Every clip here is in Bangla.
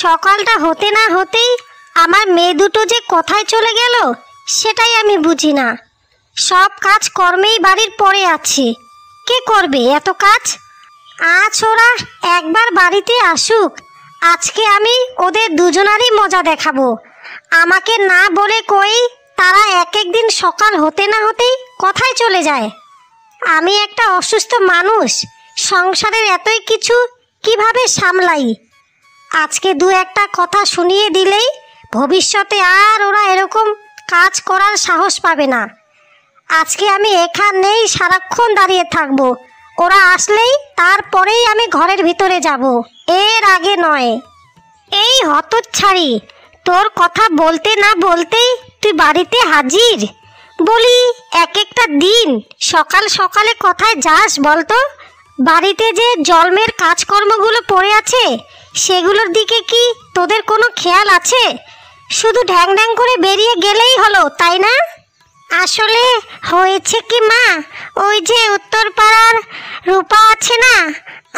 সকালটা হতে না হতেই আমার মেয়ে দুটো যে কোথায় চলে গেল সেটাই আমি বুঝি না। সব কাজ কর্মেই বাড়ির পড়ে আছে, কে করবে এত কাজ? আজ ওরা একবার বাড়িতে আসুক, আজকে আমি ওদের দুজনারই মজা দেখাবো। আমাকে না বলে কই তারা এক এক দিন সকাল হতে না হতেই কোথায় চলে যায়। আমি একটা অসুস্থ মানুষ, সংসারের এতই কিছু কিভাবে সামলাই। আজকে দু একটা কথা শুনিয়ে দিলেই ভবিষ্যতে আর ওরা এরকম কাজ করার সাহস পাবে না। আজকে আমি এখানেই সারাক্ষণ দাঁড়িয়ে থাকবো, ওরা আসলেই তারপরেই আমি ঘরের ভিতরে যাব, এর আগে নয়। এই হতচ্ছাড়ি, তোর কথা বলতে না বলতেই তুই বাড়িতে হাজির। বলি এক একটা দিন সকাল সকালে কোথায় যাস বলতো? বাড়িতে যে জন্মের কাজকর্মগুলো পড়ে আছে সেগুলোর দিকে কি তোদের কোনো খেয়াল আছে? শুধু ঢ্যাং ঢ্যাং করে বেরিয়ে গেলেই হলো, তাই না? আসলে হয়েছে কি মা, ওই যে উত্তর পাড়ার রূপা আছে না,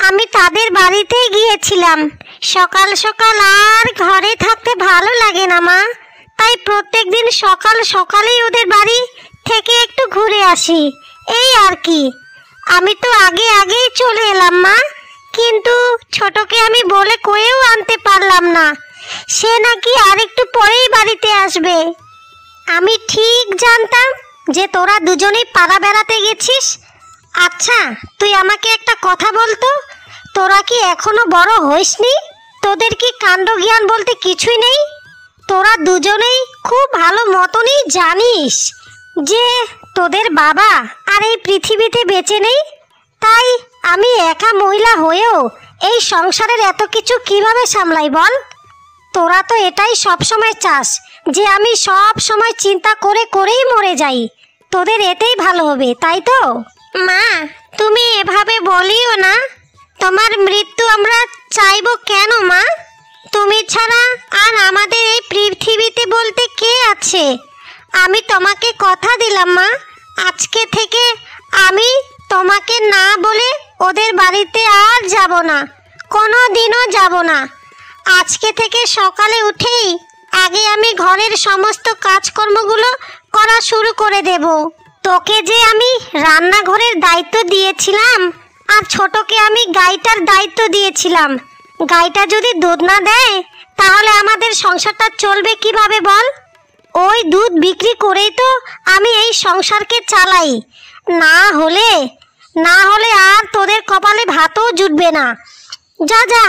আমি তাদের বাড়িতেই গিয়েছিলাম। সকাল সকাল আর ঘরে থাকতে ভালো লাগে না মা, তাই প্রত্যেক দিন সকাল সকালেই ওদের বাড়ি থেকে একটু ঘুরে আসি, এই আর কি। আমি তো আগেই চলে এলাম মা, কিন্তু ছোটকে আমি বলে কয়েও আনতে পারলাম না, সে নাকি আর একটু পরেই বাড়িতে আসবে। আমি ঠিক জানতাম যে তোরা দুজনেই পাড়া বেড়াতে গেছিস। আচ্ছা তুই আমাকে একটা কথা বলতো, তোরা কি এখনো বড় হইসনি? তোদের কি কাণ্ড জ্ঞান বলতে কিছুই নেই? তোরা দুজনেই খুব ভালো মতনই জানিস যে তোদের বাবা আর এই পৃথিবীতে বেঁচে নেই। তাই আমি একা মহিলা হয়েও এই সংসারের এত কিছু কিভাবে সামলাই বল? তোরা তো এটাই সব সময় চাস যে আমি সব সময় চিন্তা করে করেই মরে যাই, তোদের এতেই ভালো হবে, তাই তো? মা তুমি এভাবে বলিও না, তোমার মৃত্যু আমরা চাইবো কেন মা? তুমি ছাড়া আর আমাদের এই পৃথিবীতে বলতে কে আছে? আমি তোমাকে কথা দিলাম মা, আজকে থেকে আমি তোমাকে না বলে ওদের বাড়িতে আর যাব না, কোনো দিনও যাব না। আজকে থেকে সকালে উঠেই আগে আমি ঘরের সমস্ত কাজকর্মগুলো করা শুরু করে দেব। তোকে যে আমি রান্নাঘরের দায়িত্ব দিয়েছিলাম আর ছোটকে আমি গাইটার দায়িত্ব দিয়েছিলাম, গাইটা যদি দুধ না দেয় তাহলে আমাদের সংসারটা চলবে কিভাবে বল? ওই দুধ বিক্রি করেই তো আমি এই সংসারকে চালাই, না হলে আর তোদের কপালে ভাতও জুটবে না। যা যা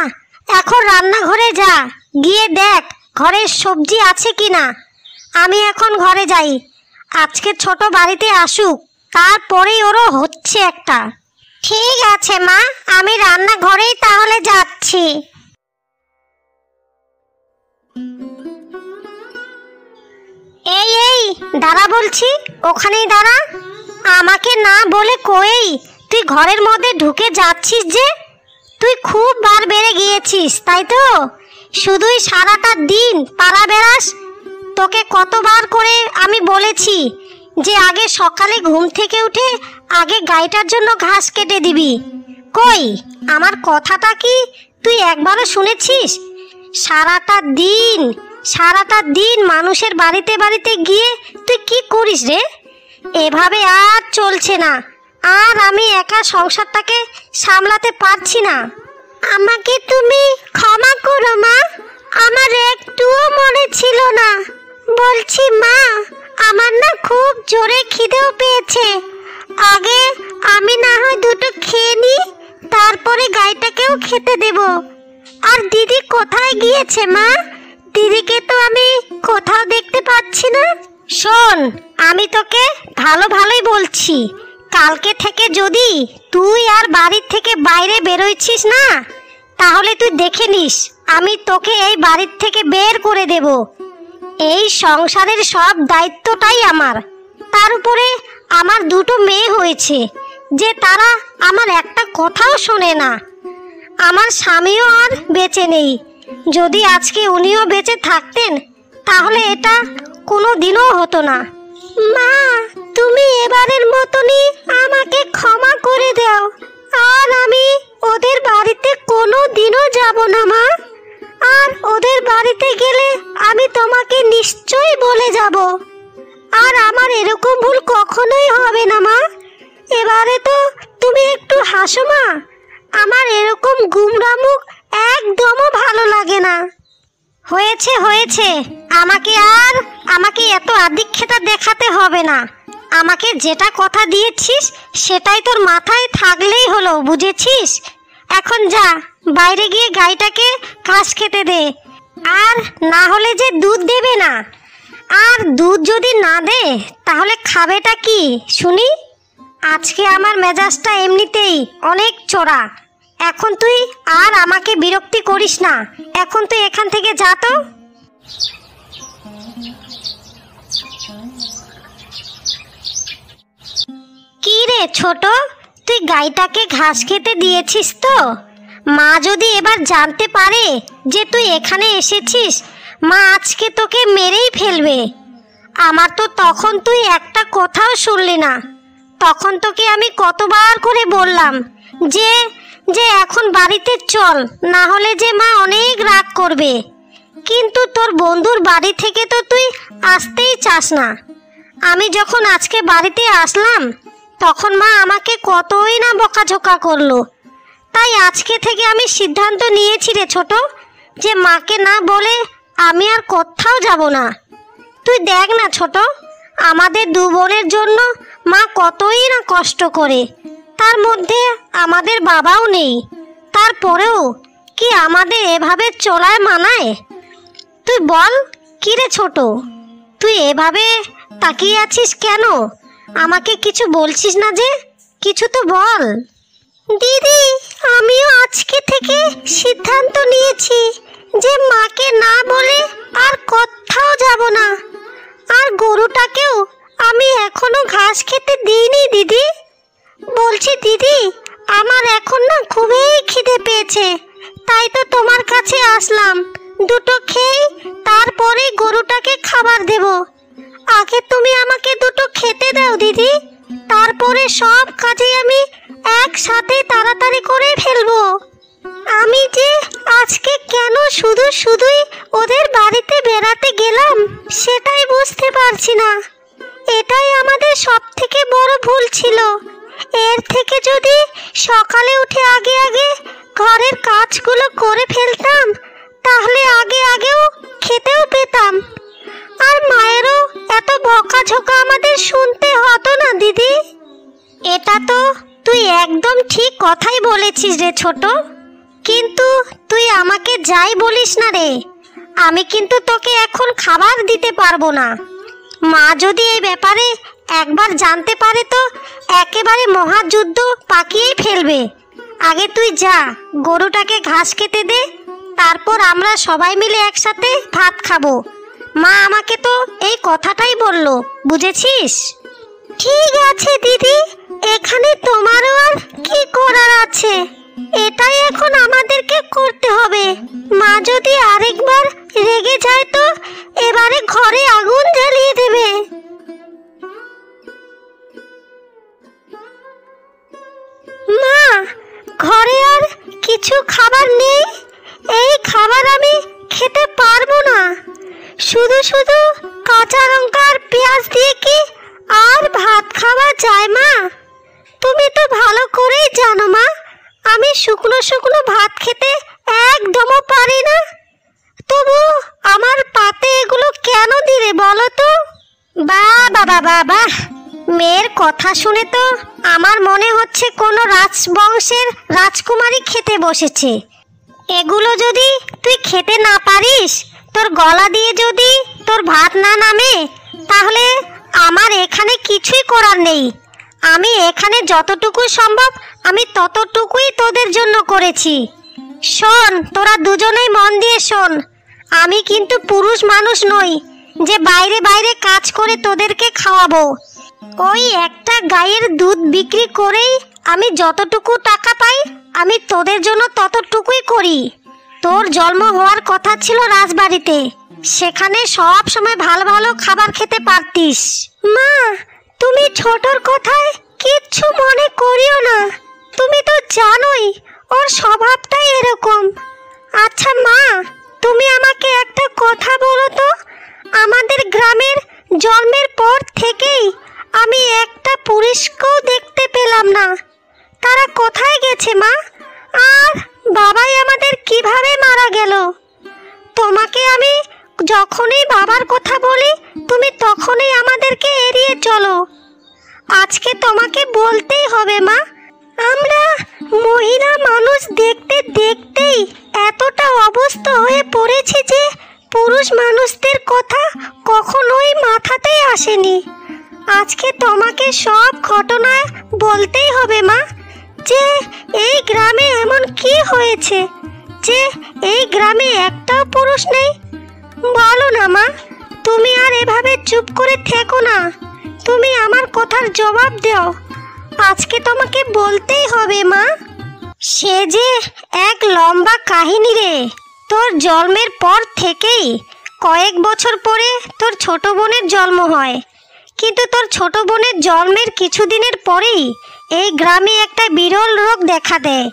এখন রান্নাঘরে যা, গিয়ে দেখ ঘরের সবজি আছে কি না। আমি এখন ঘরে যাই, আজকে ছোট বাড়িতে আসুক, তারপরেই ওরও হচ্ছে একটা। ঠিক আছে মা, আমি রান্নাঘরেই তাহলে যাচ্ছি। এই দাঁড়া বলছি, ওখানেই দাঁড়া। আমাকে না বলে কই তুই ঘরের মধ্যে ঢুকে যাচ্ছিস যে? তুই খুব বার বেড়ে গিয়েছিস তাই তো? শুধুই সারাটা দিন পাড়া বেড়াস। তোকে কতবার করে আমি বলেছি যে আগে সকালে ঘুম থেকে উঠে আগে গাইটার জন্য ঘাস কেটে দিবি। কই আমার কথাটা কি তুই একবারও শুনেছিস? সারাটা দিন মানুষের বাড়িতে বাড়িতে গিয়ে তুই কি করিস রে? এভাবে আর চলছে না, আর আমি একা সংসারটাকে সামলাতে পারছি না। আমাকে তুমি ক্ষমা করো মা, আমার একটুও মনে ছিল না। বলছি মা, আমার না খুব জোরে খিদেও পেয়েছে, আগে আমি না হয় দুটো খেয়ে নি, তারপরে গাইটাকেও খেতে দেব। আর দিদি কোথায় গিয়েছে মা? দিদিকে তো আমি কোথাও দেখতে পাচ্ছি না। শোন, আমি তোকে ভালোই বলছি, কালকে থেকে যদি তুই আর বাড়ির থেকে বাইরে বেরোইছিস না, তাহলে তুই দেখে নিস আমি তোকে এই বাড়ির থেকে বের করে দেব। এই সংসারের সব দায়িত্বটাই আমার। তার উপরে আমার দুটো মেয়ে হয়েছে যে তারা আমার একটা কথাও শোনে না। আমার স্বামীও আর বেঁচে নেই, যদি আজকে উনিও বেঁচে থাকতেন তাহলে এটা কোনো দিনও হতো না। মা তুমি এবারের মতনই আমাকে ক্ষমা করে দাও, আর আমি ওদের বাড়িতে কোনো দিনও যাব না মা। আর ওদের বাড়িতে গেলে আমি তোমাকে নিশ্চয়ই বলে যাব। আর আমার এরকম ভুল কখনোই হবে না মা। এবারে তো তুমি একটু হাসো মা। আমার এরকম গুমরা মুখ একদমও ভালো লাগে না। হয়েছে হয়েছে, আমাকে এত আদিক্ষেতা দেখাতে হবে না। আমাকে যেটা কথা দিয়েছিস সেটাই তোর মাথায় থাকলেই হলো, বুঝেছিস? এখন যা, বাইরে গিয়ে গাইটাকে ঘাস খেতে দে। আর না হলে যে দুধ দেবে না। আর দুধ যদি না দে তাহলে খাবেটা কি শুনি? আজকে আমার মেজাজটা এমনিতেই অনেক চড়া। এখন তুই আর আমাকে বিরক্তি করিস না। এখন তুই এখান থেকে যা তো। কি রে ছোট, তুই গাইটাকে ঘাস খেতে দিয়েছিস তো? মা যদি এবার জানতে পারে যে তুই এখানে এসেছিস, মা আজকে তোকে মেরেই ফেলবে। আমার তো তখন তুই একটা কথাও শুনলি না। তখন তোকে আমি কতবার করে বললাম যে যে এখন বাড়িতে চল, না হলে যে মা অনেক রাগ করবে। কিন্তু তোর বন্ধুর বাড়ি থেকে তো তুই আসতেই চাস না। আমি যখন আজকে বাড়িতে আসলাম তখন মা আমাকে কতই না বকাঝকা করলো। তাই আজকে থেকে আমি সিদ্ধান্ত নিয়েছি রে ছোট, যে মাকে না বলে আমি আর কোথাও যাব না। তুই দেখ না ছোট, আমাদের দু বোনের জন্য মা কতই না কষ্ট করে। তার মধ্যে আমাদের বাবাও নেই। তারপরেও কি আমাদের এভাবে চলায় মানায়? তুই বল কি রে ছোট, তুই এভাবে তাকিয়ে আছিস কেন? আমাকে কিছু বলছিস না যে? কিছু তো বল। দিদি, আমিও আজকে থেকে সিদ্ধান্ত নিয়েছি যে মাকে না বলে আর কোথাও যাব না। আর গরুটাকেও আমি এখনো ঘাস খেতে দিইনি দিদি। বলছি দিদি, আমার এখন না খুবই খিদে পেয়েছে, তাই তো তোমার কাছে আসলাম। দুটো খেয়ে তারপরে গরুটাকে খাবার দেব। আগে তুমি আমাকে দুটো খেতে দাও দিদি, তারপরে সব কাজে আমি একসাথে তাড়াতাড়ি করে ফেলবো। আমি যে আজকে কেন শুধুই ওদের বাড়িতে বেড়াতে গেলাম সেটাই বুঝতে পারছি না। এটাই আমাদের সব থেকে বড় ভুল ছিল। এর থেকে যদি সকালে উঠে আগে ঘরের কাজগুলো করে ফেলতাম তাহলে আগেও খেতেও পেতাম। আর মায়েরও এত বকাঝকা আমাদের শুনতে হতো না দিদি। এটা তো তুই একদম ঠিক কথাই বলেছিস রে ছোট। কিন্তু তুই আমাকে যাই বলিস না রে, আমি কিন্তু তোকে এখন খাবার দিতে পারবো না। মা যদি এই ব্যাপারে একবার জানতে পারে তো একেবারে মহাযুদ্ধ পাকিয়েই ফেলবে। আগে তুই যা, গরুটাকে ঘাস খেতে দে, তারপর আমরা সবাই মিলে একসাথে ভাত খাবো। মা আমাকে তো এই কথাটাই বললো, বুঝেছিস? ঠিক আছে দিদি, এখানে তোমারও আর কি করার আছে? এটাই এখন আমাদেরকে করতে হবে। মা যদি আরেকবার রেগে যায় তো এবারে ঘরে আগুন জ্বালিয়ে দেবে। মা, ঘরে আর কিছু খাবার নেই? এই খাবার আমি খেতে পারবো না। শুধু কাঁচা লঙ্কা আর পেঁয়াজ দিয়ে কি আর ভাত খাওয়া যায় মা? তুমি তো ভালো করেই জানো মা, আমি শুকনো ভাত খেতে একদমও পারি না। তবু আমার পাতে এগুলো কেন দিলে বলো তো? বাবা, মেয়ের কথা শুনে তো আমার মনে হচ্ছে কোনো রাজবংশের রাজকুমারী খেতে বসেছে। এগুলো যদি তুই খেতে না পারিস, তোর গলা দিয়ে যদি তোর ভাত না নামে, তাহলে আমার এখানে কিছুই করার নেই। আমি এখানে যতটুকু সম্ভব আমি ততটুকুই তোদের জন্য করেছি। শোন, তোরা দুজনেই মন দিয়ে শোন, আমি কিন্তু পুরুষ মানুষ নই যে বাইরে কাজ করে তোদেরকে খাওয়াবো। ওই একটা গায়ের দুধ বিক্রি করেই আমি যতটুকু টাকা পাই আমি তোদের জন্য ততটুকুই করি। তোর জন্ম হওয়ার কথা ছিল রাজবাড়িতে, সেখানে সব সময় ভালো খাবার খেতে পারতিস। মা, তুমি ছোটর কথায় কিচ্ছু মনে করিও না। তুমি তো জানোই ওর স্বভাবটাই এরকম। আচ্ছা মা, তুমি আমাকে একটা কথা বলো তো, আমাদের গ্রামের জন্মের পর থেকেই আমি একটা পুরুষকেও দেখতে পেলাম না। তারা কোথায় গেছে মা? আর বাবাই আমাদের কিভাবে মারা গেল? তোমাকে আমি যখনই বাবার কথা বলি তুমি তখনই আমাদেরকে এড়িয়ে চলো। আজকে তোমাকে বলতেই হবে মা, আমরা মহিলা মানুষ দেখতে দেখতেই এতটা অবস্থা হয়ে পড়েছি যে পুরুষ মানুষদের কথা কখনোই মাথাতেই আসেনি। আজকে তোমাকে সব ঘটনা বলতেই হবে মা, যে এই গ্রামে এমন কি হয়েছে যে এই গ্রামে একটাও পুরুষ নেই। বলো না মা, তুমি আর এভাবে চুপ করে থেকো না, তুমি আমার কথার জবাব দাও। আজকে তোমাকে বলতেই হবে মা। সে যে এক লম্বা কাহিনী রে। তোর জন্মের পর থেকেই কয়েক বছর পরে তোর ছোট বোনের জন্ম হয়, কিন্তু তোর ছোট বোনের জন্মের কিছুদিনের পরেই এই গ্রামে একটা বিরল রোগ দেখা দেয়।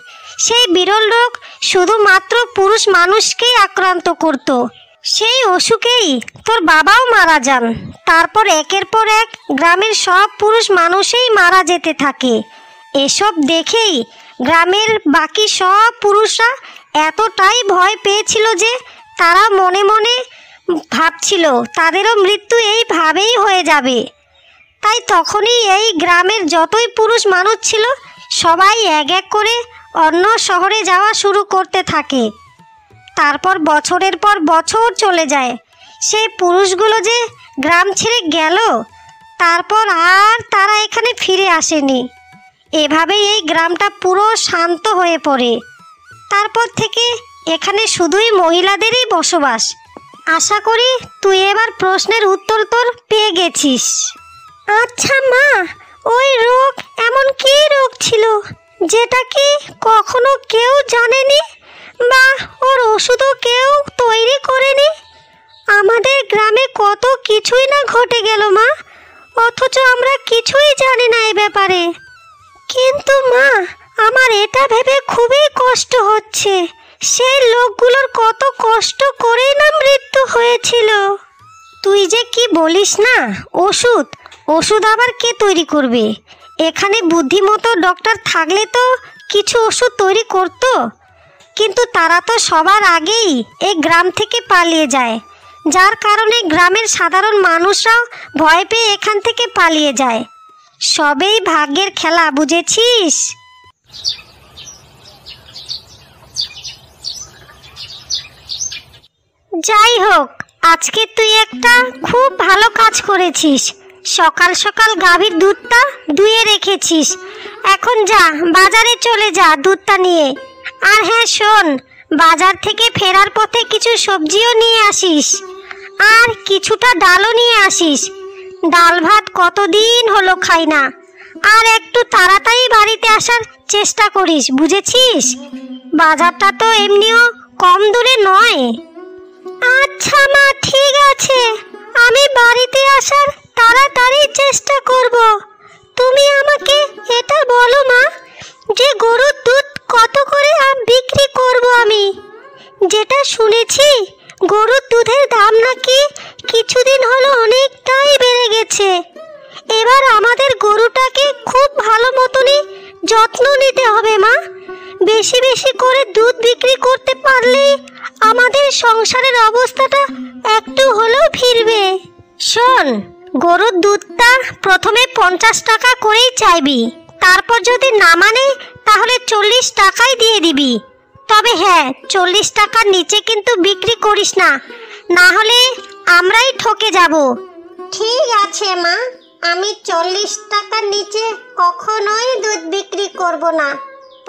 সেই বিরল রোগ শুধুমাত্র পুরুষ মানুষকেই আক্রান্ত করত। সেই অসুখেই তোর বাবাও মারা যান। তারপর একের পর এক গ্রামের সব পুরুষ মানুষই মারা যেতে থাকে। এসব দেখেই গ্রামের বাকি সব পুরুষরা এতটাই ভয় পেয়েছিল যে তারা মনে মনে ভাবছিল তাদেরও মৃত্যু এইভাবেই হয়ে যাবে। তাই তখনই এই গ্রামের যতই পুরুষ মানুষ ছিল সবাই এক এক করে অন্য শহরে যাওয়া শুরু করতে থাকে। তারপর বছরের পর বছর চলে যায়। সেই পুরুষগুলো যে গ্রাম ছেড়ে গেল, তারপর আর তারা এখানে ফিরে আসেনি। এভাবেই এই গ্রামটা পুরো শান্ত হয়ে পড়ে। তারপর থেকে এখানে শুধুই মহিলাদেরই বসবাস। আশা করি তুই এবার প্রশ্নের উত্তর তোর পেয়ে গেছিস। আচ্ছা মা, ওই রোগ এমন কী রোগ ছিল যেটা কি কখনো কেউ জানেনি বা ওর ওষুধও কেউ তৈরি করেনি? আমাদের গ্রামে কত কিছুই না ঘটে গেল মা, অথচ আমরা কিছুই জানি না এ ব্যাপারে। কিন্তু মা, আমার এটা ভেবে খুবই কষ্ট হচ্ছে, সেই লোকগুলোর কত কষ্ট করেই না মৃত্যু হয়েছিল। তুই যে কি বলিস না, ওষুধ ওষুধ আবার কে তৈরি করবে? এখানে বুদ্ধিমতো ডক্টর থাকলে তো কিছু ওষুধ তৈরি করতো, কিন্তু তারা তো সবার আগেই এই গ্রাম থেকে পালিয়ে যায়, যার কারণে গ্রামের সাধারণ মানুষরাও ভয় পেয়ে এখান থেকে পালিয়ে যায়। সবেই ভাগ্যের খেলা, বুঝেছিস? যাই হোক, আজকে তুই একটা খুব ভালো কাজ করেছিস। সকাল সকাল গাভীর দুধটা দুয়ে রেখেছিস। এখন যা, বাজারে চলে যা দুধটা নিয়ে। আর হ্যাঁ শোন, বাজার থেকে ফেরার পথে কিছু সবজিও নিয়ে আসিস, আর কিছুটা ডালও নিয়ে আসিস। ডাল ভাত কতদিন হলো খাই না। আর একটু তাড়াতাড়ি বাড়িতে আসার চেষ্টা করিস, বুঝেছিস? বাজারটা তো এমনিও কম দূরে নয়। আচ্ছা মা, ঠিক আছে, আমি বাড়িতে আসার তাড়াতাড়ি চেষ্টা করব। তুমি আমাকে এটা বলো মা, যে গরুর দুধ কত করে বিক্রি করব আমি? যেটা শুনেছি গরুর দুধের দাম নাকি কিছুদিন হলো অনেকটাই বেড়ে গেছে। এবার আমাদের গরুটাকে খুব ভালো মতনই যত্ন নিতে হবে মা। বেশি বেশি করে দুধ বিক্রি করতে পারলেই আমাদের সংসারের অবস্থাটা একটু হলেও ফিরবে। শোন, গরুর দুধটা প্রথমে 50 টাকা করেই চাইবি, তারপর যদি না মানে তাহলে 40 টাকাই দিয়ে দিবি। তবে হ্যাঁ, 40 টাকার নিচে কিন্তু বিক্রি করিস না, না হলে আমরাই ঠকে যাব। ঠিক আছে মা, আমি 40 টাকার নিচে কখনোই দুধ বিক্রি করব না।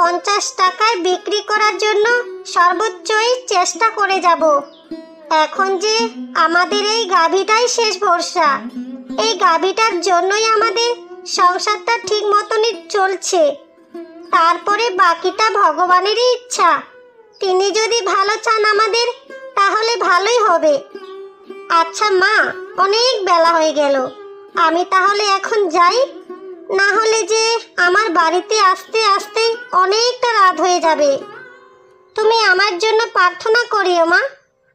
50 টাকায় বিক্রি করার জন্য সর্বোচ্চই চেষ্টা করে যাব। এখন যে আমাদের এই গাভীটাই শেষ ভরসা। এই গাভীটার জন্যই আমাদের সংসারটা ঠিক মতনই চলছে। তারপরে বাকিটা ভগবানেরই ইচ্ছা। তিনি যদি ভালো চান আমাদের, তাহলে ভালোই হবে। আচ্ছা মা, অনেক বেলা হয়ে গেল, আমি তাহলে এখন যাই, না হলে যে আমার বাড়িতে আসতে আসতে অনেকটা রাত হয়ে যাবে। তুমি আমার জন্য প্রার্থনা করিও মা,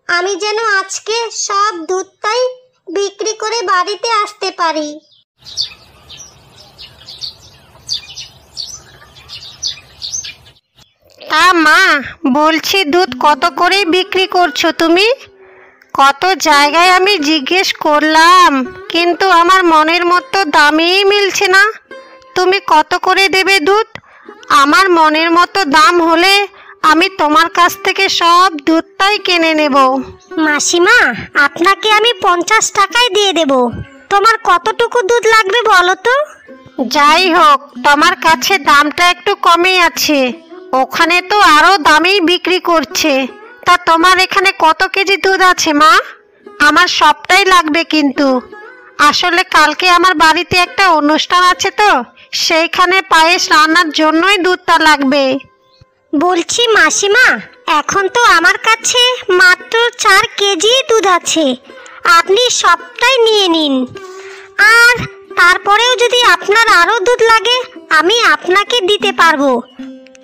আমি যেন আজকে সব দুধটাই বিক্রি করে বাড়িতে আসতে পারি। তা মা, বলছি দুধ কত করে বিক্রি করছো তুমি? কত জায়গায় আমি জিজ্ঞেস করলাম, কিন্তু আমার মনের মতো দামই মিলছে না। তুমি কত করে দেবে দুধ? আমার মনের মতো দাম হলে আমি তোমার কাছ থেকে সব দুধটাই কিনে নেব। মাসিমা, আপনাকে আমি 50 টাকায় দিয়ে দেব। তোমার কতটুকু দুধ লাগবে বলো তো? যাই হোক, তোমার কাছে দামটা একটু কমই আছে, ওখানে তো আরো দামেই বিক্রি করছে। তা তোমার এখানে কত কেজি দুধ আছে মা? আমার সবটাই লাগবে কিন্তু। আসলে কালকে আমার বাড়িতে একটা অনুষ্ঠান আছে, তো সেইখানে পায়েস রান্নার জন্যই দুধটা লাগবে। বলছি মাসিমা, এখন তো আমার কাছে মাত্র 4 কেজি দুধ আছে, আপনি সবটাই নিয়ে নিন। আর তারপরেও যদি আপনার আরও দুধ লাগে আমি আপনাকে দিতে পারবো।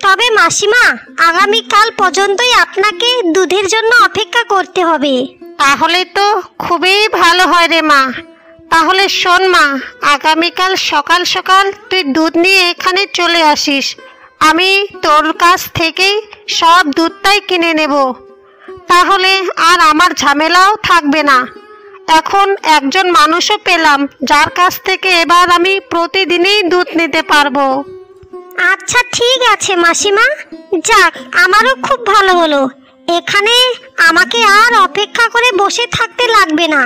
তবে মাসিমা, আগামীকাল পর্যন্তই আপনাকে দুধের জন্য অপেক্ষা করতে হবে। তাহলে তো খুবই ভালো হয় রে মা। তাহলে শোন মা, আগামীকাল সকাল সকাল তুই দুধ নিয়ে এখানে চলে আসিস। আমি তোর কাছ থেকেই সব দুধটাই কিনে নেব। তাহলে আর আমার ঝামেলাও থাকবে না। এখন একজন মানুষও পেলাম যার কাছ থেকে এবার আমি প্রতিদিনই দুধ নিতে পারবো। আচ্ছা ঠিক আছে মাসিমা, যাক আমারও খুব ভালো হলো। এখানে আমাকে আর অপেক্ষা করে বসে থাকতে লাগবে না।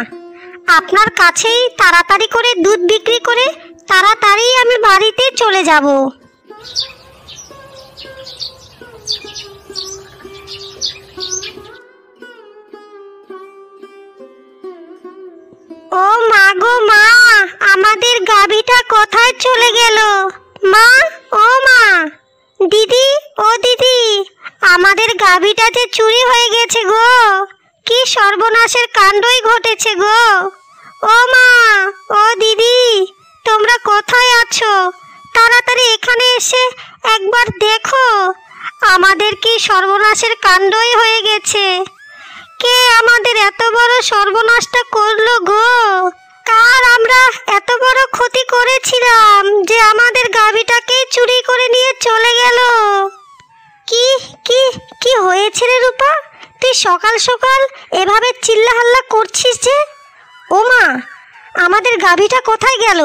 আপনার কাছেই তাড়াতাড়ি করে দুধ বিক্রি করে তাড়াতাড়ি আমি বাড়িতে চলে যাব। ও মা গো মা, আমাদের গাভীটা কোথায় চলে গেল? মা, ও মা, দিদি, ও দিদি, আমাদের গাভীটা যে চুরি হয়ে গেছে গো। কি সর্বনাশের কাণ্ডই ঘটেছে গো। ও মা, ও দিদি, তোমরা কোথায় আছো? তাড়াতাড়ি এখানে এসে একবার দেখো, আমাদের কি সর্বনাশের কাণ্ডই হয়ে গেছে। কে আমাদের এত বড় সর্বনাশটা করলো গো? কার আমরা এত বড় ক্ষতি করেছিলাম যে আমাদের গাভীটাকে চুরি করে নিয়ে চলে গেল? কি কি কি হয়েছে রে রূপা? তুই সকাল সকাল এভাবে চিল্লাহাল্লা করছিস যে? ও মা, আমাদের গাভীটা কোথায় গেল?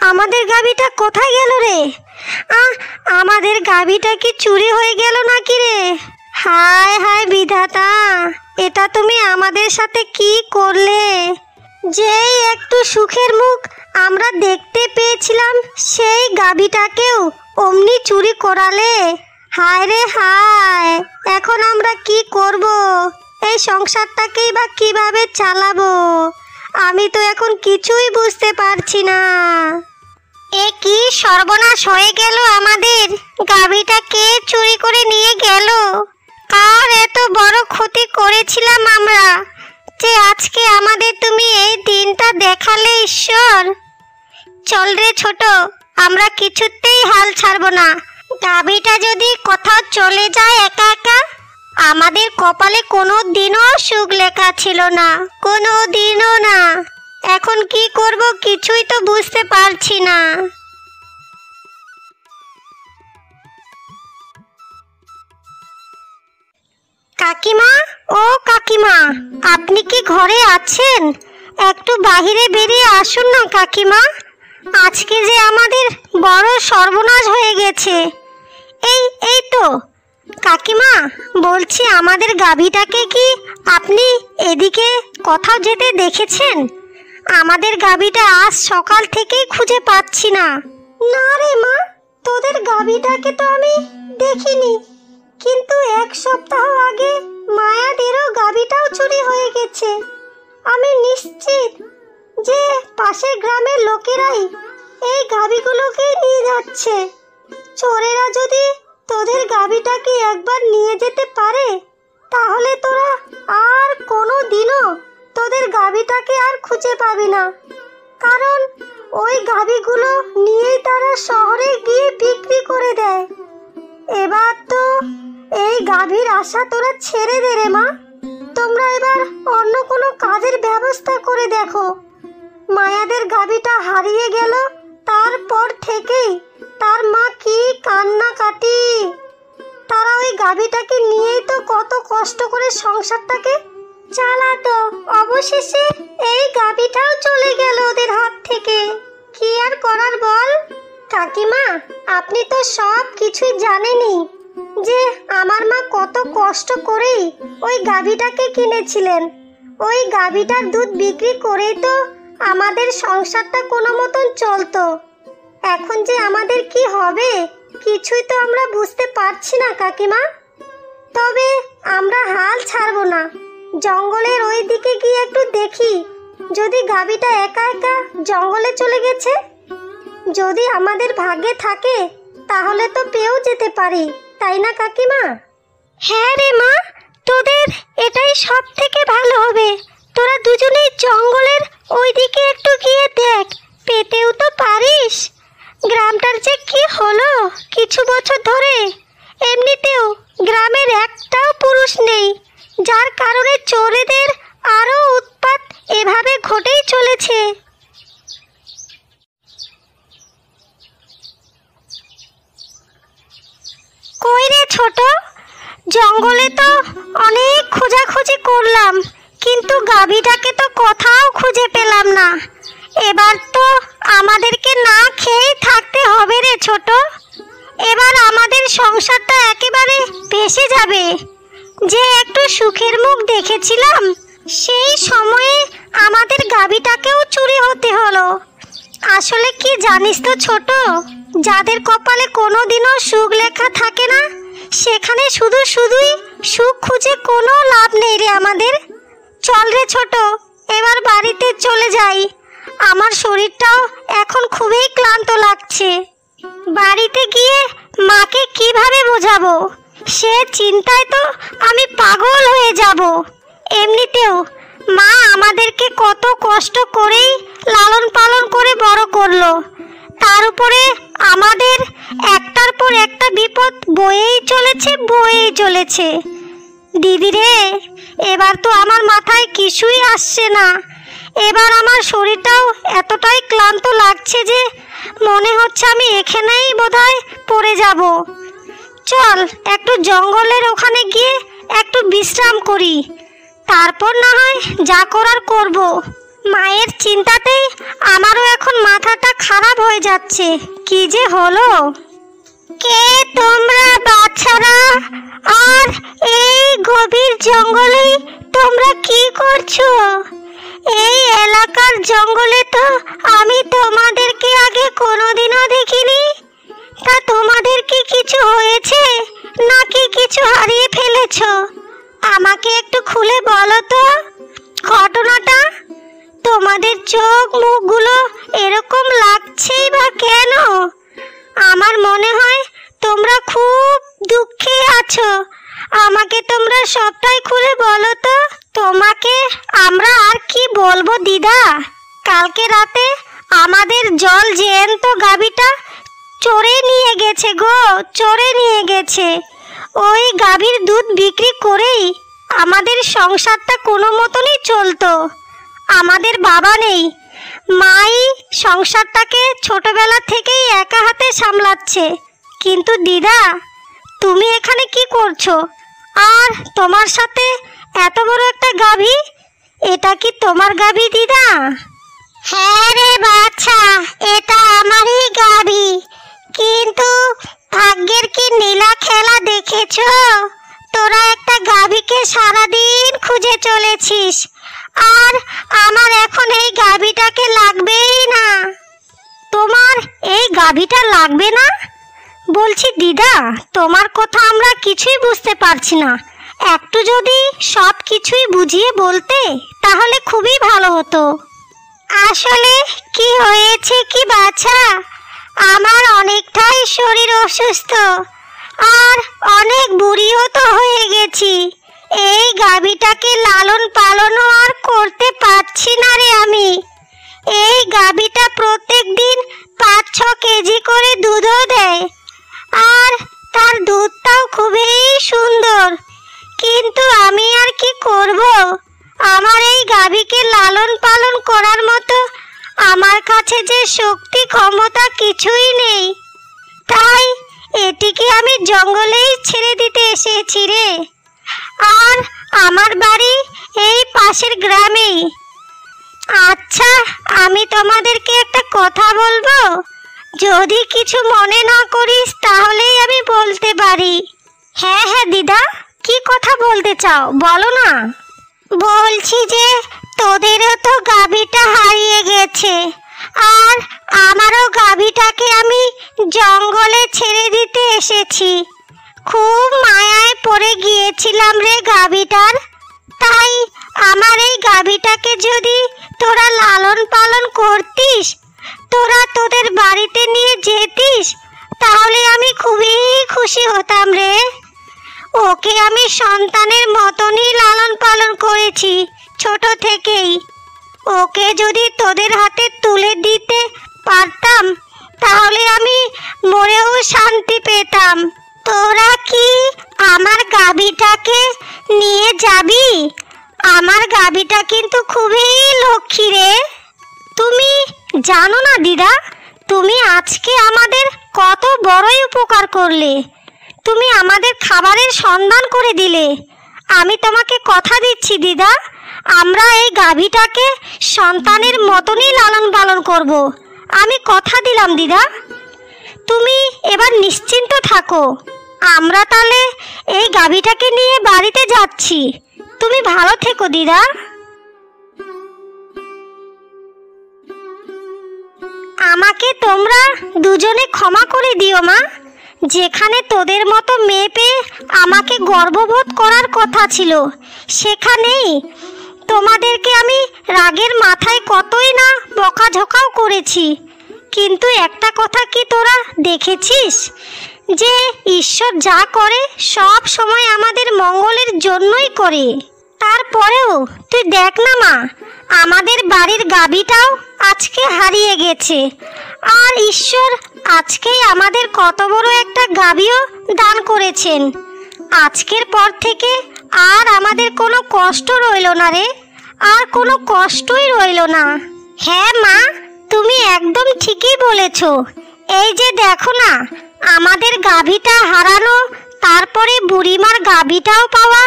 আমাদের গাভীটা কোথায় গেল রে? আমাদের গাভীটা কি চুরি হয়ে গেল নাকি রে? হায় হায় বিধাতা, এটা তুমি আমাদের সাথে কি করলে? যেই একটু সুখের মুখ আমরা দেখতে পেয়েছিলাম, সেই গাভীটাকেও অমনি চুরি করালে। হায় রে হায়, এখন আমরা কি করব? এই সংসারটাকেই বা কিভাবে চালাবো? আমি তো এখন কিছুই বুঝতে পারছি না। এ কি সর্বনাশ হয়ে গেল আমাদের? গাভীটা কে চুরি করে নিয়ে গেল? কার এত বড় ক্ষতি করেছিলাম আমরা যে আজকে আমাদের তুমি এই দিনটা দেখালে ঈশ্বর? চল রে ছোট, আমরা কিছুতেই হাল ছাড়বো না। গাভীটা যদি কোথাও চলে যায় একা একা, আমাদের কপালে কোনো দিনও সুখ লেখা ছিল না, কোনো দিনও না। এখন কি করব কিছুই তো বুঝতে পারছি না। কাকিমা, ও কাকিমা, আপনি কি ঘরে আছেন? একটু বাইরে বেরিয়ে আসুন না কাকিমা। আজকে যে আমাদের বড় সর্বনাশ হয়ে গেছে। এই তো কাকিমা, বলছি আমাদের গাভীটাকে কি আপনি এদিকে কোথাও যেতে দেখেছেন? আমাদের গাভীটা আজ সকাল থেকেই খুঁজে পাচ্ছি না। না রে মা, তোদের গাভীটাকে তো আমি দেখিনি, কিন্তু 1 সপ্তাহ আগে মায়াদেরও গাভীটাও চুরি হয়ে গেছে। আমি নিশ্চিত যে পাশের গ্রামের লোকেরাই এই গাভীগুলোকে নিয়ে যাচ্ছে। চোরেরা যদি তোদের গাভীটাকে একবার নিয়ে যেতে পারে, তাহলে তোরা আর কোনো দিনও তোদের গাভীটাকে আর খুঁজে পাবি না। কারণ ওই গাভীগুলো নিয়েই তারা শহরে গিয়ে বিক্রি করে দেয়। এবার তো এই গাভীর আশা তোরা ছেড়ে দে রে মা। তোমরা এবার অন্য কোনো কাজের ব্যবস্থা করে দেখো। মায়াদের গাভীটা হারিয়ে গেল, তারপর থেকেই তার মা কি কান্নাকাটি। তারা ওই গাভীটাকে নিয়েই তো কত কষ্ট করে সংসারটাকে চালাতো। অবশেষে এই গাভীটাও চলে গেল ওদের হাত থেকে। কি আর করার বল? কাকিমা, আপনি তো সব কিছুই জানেনই যে আমার মা কত কষ্ট করেই ওই গাভীটাকে কিনেছিলেন। ওই গাভীটার দুধ বিক্রি করেই তো আমাদের সংসারটা কোনো মতন চলতো। এখন যে আমাদের কি হবে কিছুই তো আমরা বুঝতে পারছি না কাকিমা। তবে আমরা হাল ছাড়বো না, জঙ্গলের ওই দিকে গিয়ে একটু দেখি যদি গাভীটা একা একা জঙ্গলে চলে গেছে। যদি আমাদের ভাগ্যে থাকে তাহলে তো পেয়েও যেতে পারি, তাই না কাকিমা? হ্যাঁ রে মা, তোদের এটাই সব থেকে ভালো হবে। তোরা দুজনেই জঙ্গলের ওই দিকে একটু গিয়ে দেখ, পেতেও তো পারিস। গ্রামটার যে কি হলো কিছু বছর ধরে, এমনিতেও গ্রামের একটাও পুরুষ নেই, যার কারণে চোরেদের আরো উৎপাত এভাবে ঘটেই চলেছে। কই রে ছোট, জঙ্গলে তো অনেক খোঁজাখুঁজি করলাম, কিন্তু গাভীটাকে তো কোথাও খুঁজে পেলাম না। এবার তো আমাদেরকে না খেয়েই থাকতে হবে রে ছোট। এবার আমাদের সংসারটা একেবারে ভেসে যাবে। যে একটু সুখের মুখ দেখেছিলাম সেই সময়ে আমাদের গাভীটাকেও চুরি হতে হলো। আসলে কি জানিস তো ছোট, যাদের কপালে কোনোদিনও সুখ লেখা থাকে না সেখানে শুধুই সুখ খুঁজে কোনো লাভ নেই রে আমাদের। চল রে ছোট, এবার বাড়িতে চলে যাই। আমার শরীরটাও এখন খুবই ক্লান্ত লাগছে। বাড়িতে গিয়ে মাকে কিভাবে বোঝাবো, সে চিন্তায় তো আমি পাগল হয়ে যাব। এমনিতেও মা আমাদেরকে কত কষ্ট করেই লালন পালন করে বড় করলো, তার উপরে আমাদের একটার পর একটা বিপদ বয়েই চলেছে। দিদি রে, এবার তো আমার মাথায় কিছুই আসছে না। এবার আমার শরীরটাও এতটাই ক্লান্ত লাগছে যে মনে হচ্ছে আমি এখানেই বোধহয় পড়ে যাব। চল একটু জঙ্গলের ওখানে গিয়ে একটু বিশ্রাম করি, তারপর না হয় যা করার করব। মায়ের চিন্তাতেই আমারও এখন মাথাটা খারাপ হয়ে যাচ্ছে। কি যে হলো! কে তোমরা বাচ্চারা? আর এই গভীর জঙ্গলে তোমরা কি করছো? এই এলাকার জঙ্গলে তো আমি তোমাদেরকে আগে কোনোদিনও দেখিনি। তা তোমাদের কি কিছু হয়েছে নাকি কিছু হারিয়ে ফেলেছো? আমাকে একটু খুলে বলো তো ঘটনাটা। তোমাদের চোখ মুখগুলো এরকম লাগছেই বা কেন? আমার মনে হয় তোমরা খুব দুঃখে আছো। আমাকে তোমরা সবটাই খুলে বলো তো। তোমাকে আমরা আর কি বলবো দিদা, কালকে রাতে আমাদের জল জ্যান্ত গাভীটা চোরে নিয়ে গেছে গো, চোরে নিয়ে গেছে। ওই গাভীর দুধ বিক্রি করেই আমাদের সংসারটা কোনো মতনই চলতো। আমাদের বাবা নেই, মাই সংসারটাকে ছোটবেলা থেকেই একা হাতে সামলাচ্ছে। কিন্তু দিদা, তুমি এখানে কি করছো? আর তোমার সাথে এত বড় একটা গাভী, এটা কি তোমার গাভী দিদা? হ্যাঁ রে বাচ্চা, এটা আমারই গাভী। কিন্তু ভাগ্যের কি নীলা খেলা দেখেছো? তোরা একটা গাভীকে সারাদিন খুঁজে চলেছিস, আর আমার এখন এই গাভীটাকে লাগবেই না। তোমার এই গাভীটা লাগবে না? বলছি দিদা, তোমার কথা আমরা কিছুই বুঝতে পারছি না। একটু যদি সব কিছুই বুঝিয়ে বলতে তাহলে খুবই ভালো হতো। আসলে কি হয়েছে কি বাছা, আমার অনেকটাই শরীর অসুস্থ আর অনেক বুড়িও তো হয়ে গেছি। এই গাভীটাকে লালন পালনও আর করতে পারছি না রে আমি। এই গাভীটা প্রত্যেক দিন 5-6 কেজি করে দুধও দেয়, আর তার দুধটাও খুবই সুন্দর। কিন্তু আমি আর কি করব, করার মতো আমার কাছে যে শক্তি ক্ষমতা কিছুই নেই, তাই এটিকে আমি জঙ্গলেই ছেড়ে দিতে এসেছি রে। আর আমার বাড়ি এই পাশের গ্রামেই। আচ্ছা, আমি তোমাদেরকে একটা কথা বলবো, যদি কিছু মনে না করিস তাহলেই আমি বলতে পারি। হ্যাঁ হ্যাঁ দিদা, কি কথা বলতে চাও বলো না। বলছি যে তোদেরও তো গাভীটা হারিয়ে গেছে, আর আমারও গাভীটাকে আমি জঙ্গলে ছেড়ে দিতে এসেছি। খুব মায়ায় পড়ে গিয়েছিলাম রে গাভীটার। তাই আমার এই গাভীটাকে যদি তোরা লালন পালন করতিস, তোরা তোদের বাড়িতে নিয়ে যেতিস, তাহলে আমি খুবই খুশি হতাম রে। ওকে আমি সন্তানের মতনই লালন পালন করেছি ছোট থেকেই। ওকে যদি তোদের হাতে তুলে দিতে পারতাম, তাহলে আমি মরেও শান্তি পেতাম। তোরা কি আমার গাভীটাকে নিয়ে যাবি? আমার গাভীটা কিন্তু খুবই লক্ষ্মী রে। তুমি জানো না দিদা, তুমি আজকে আমাদের কত বড়ই উপকার করলে। তুমি আমাদের খাবারের সন্ধান করে দিলে। আমি তোমাকে কথা দিচ্ছি দিদা, আমরা এই গাভীটাকে সন্তানের মতনই লালন পালন করব। আমি কথা দিলাম দিদা। তুমি এবার নিশ্চিন্ত থাকো, আমরা তাহলে এই গাভীটাকে নিয়ে বাড়িতে যাচ্ছি। তুমি ভালো থেকো দিদা। আমাকে তোমরা দুজনে ক্ষমা করে দিও মা। যেখানে তোদের মতো মেয়ে পেয়ে আমাকে গর্ববোধ করার কথা ছিল, সেখানেই তোমাদেরকে আমি রাগের মাথায় কতই না বকাঝকাও করেছি। কিন্তু একটা কথা কি তোরা দেখেছিস, যে ঈশ্বর যা করে সব সময় আমাদের মঙ্গলের জন্যই করে। তারপরেও তুই দেখ না মা, আমাদের বাড়ির গাভীটাও আজকে হারিয়ে গেছে, আর ঈশ্বর আজকেই আমাদের কত বড় একটা গাভীও দান করেছেন। আজকের পর থেকে আর আমাদের কোনো কষ্ট রইল না রে, আর কোনো কষ্টই রইল না। হ্যাঁ মা, তুমি একদম ঠিকই বলেছ। এই যে দেখো না, আমাদের গাভীটা হারানো, তারপরে বুড়িমার গাভীটাও পাওয়া,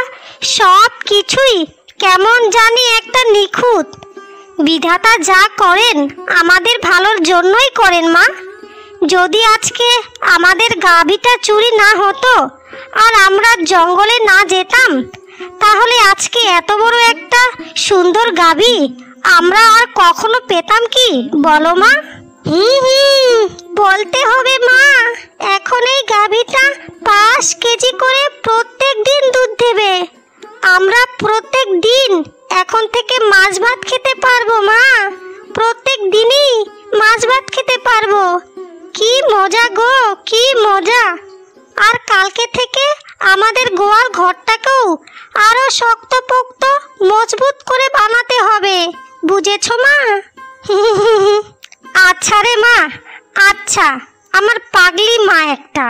সব কিছুই কেমন জানি একটা নিখুঁত। বিধাতা যা করেন আমাদের ভালোর জন্যই করেন মা। যদি আজকে আমাদের গাভীটা চুরি না হতো আর আমরা জঙ্গলে না যেতাম, তাহলে আজকে এত বড় একটা সুন্দর গাভী আমরা আর কখনো পেতাম কি বলো মা? বলতে হবে মা। এখন এই গাভীটা 5 কেজি করে প্রত্যেক দিন দুধ দেবে। আমরা প্রত্যেক দিন এখন থেকে মাছ ভাত খেতে পারবো মা। প্রত্যেক দিনই মাছ ভাত খেতে পারবো। কি মজা গো, কি মজা। আর কালকে থেকে আমাদের গোয়াল ঘরটাকেও আরো শক্তপোক্ত মজবুত করে বানাতে হবে, বুঝেছো মা? আচ্ছা রে মা, আচ্ছা, আমার পাগলি মা একটা।